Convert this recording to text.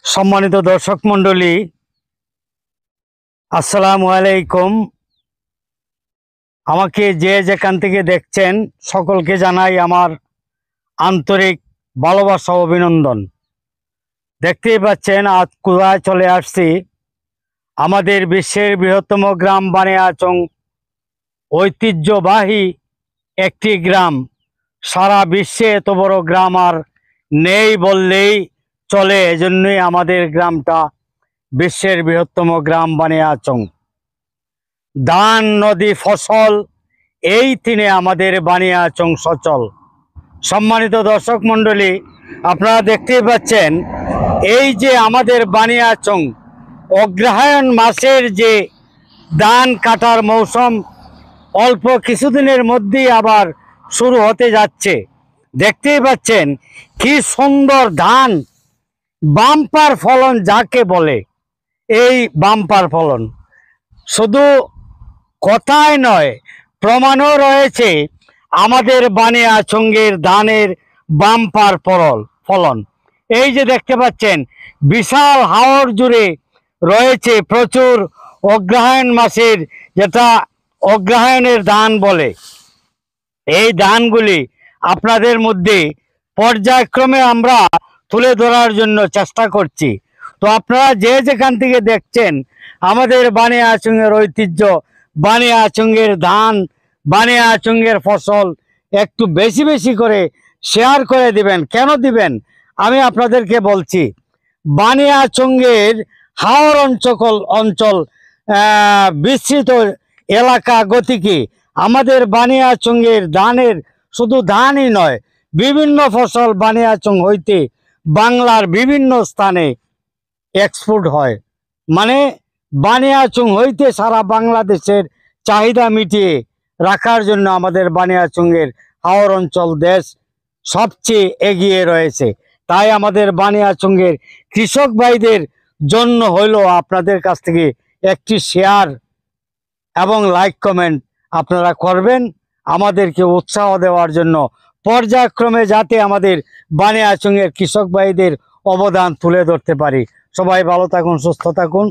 সম্মানিত দর্শক মণ্ডলী, আসসালামু আলাইকুম। আমাকে যে যেখান থেকে দেখছেন সকলকে জানাই আমার আন্তরিক ভালোবাসা ও অভিনন্দন। দেখতেই পাচ্ছেন আজ কোথায় চলে আসছি। আমাদের বিশ্বের বৃহত্তম গ্রাম বানিয়াচং ঐতিহ্যবাহী একটি গ্রাম। সারা বিশ্বে এত বড় গ্রাম আর নেই বললেই চলে। এজন্যই আমাদের গ্রামটা বিশ্বের বৃহত্তম গ্রাম বানিয়াচং। ধান, নদী, ফসল এই তিনে আমাদের বানিয়াচং সচল। সম্মানিত দর্শক মণ্ডলী, আপনারা দেখতেই পাচ্ছেন এই যে আমাদের বানিয়াচং অগ্রহায়ণ মাসের যে ধান কাটার মৌসুম অল্প কিছুদিনের মধ্যেই আবার শুরু হতে যাচ্ছে। দেখতেই পাচ্ছেন কি সুন্দর ধান, বাম্পার ফলন যাকে বলে। এই বাম্পার ফলন শুধু কথাই নয়, প্রমাণও রয়েছে আমাদের বানিয়াচংয়ের ধানের বাম্পার ফলন। এই যে দেখতে পাচ্ছেন বিশাল হাওর জুড়ে রয়েছে প্রচুর অগ্রহায়ণ মাসের, যেটা অগ্রহায়ণের ধান বলে। এই ধানগুলি আপনাদের মধ্যে পর্যায়ক্রমে আমরা তুলে ধরার জন্য চেষ্টা করছি। তো আপনারা যে যেখান থেকে দেখছেন আমাদের বানিয়াচংয়ের ঐতিহ্য, বানিয়াচংয়ের ধান, বানিয়াচংয়ের ফসল একটু বেশি বেশি করে শেয়ার করে দিবেন। কেন দিবেন আমি আপনাদেরকে বলছি। বানিয়াচংয়ের হাওর অঞ্চল বিস্তৃত এলাকা গতিকে আমাদের বানিয়াচংয়ের ধানের শুধু ধানই নয়, বিভিন্ন ফসল বানিয়াচং হইতে বাংলার বিভিন্ন স্থানে এক্সপোর্ট হয়। মানে বানিয়াচং হইতে সারা বাংলাদেশের চাহিদা মিটিয়ে রাখার জন্য আমাদের বানিয়াচংয়ের হাওর অঞ্চল দেশ সবচেয়ে এগিয়ে রয়েছে। তাই আমাদের বানিয়াচংয়ের কৃষক ভাইদের জন্য হইলো আপনাদের কাছ থেকে একটি শেয়ার এবং লাইক কমেন্ট আপনারা করবেন আমাদেরকে উৎসাহ দেওয়ার জন্য, পর্যায়ক্রমে যাতে আমাদের বানিয়াচংয়ের কৃষক ভাইদের অবদান তুলে ধরতে পারি। সবাই ভালো থাকুন, সুস্থ থাকুন।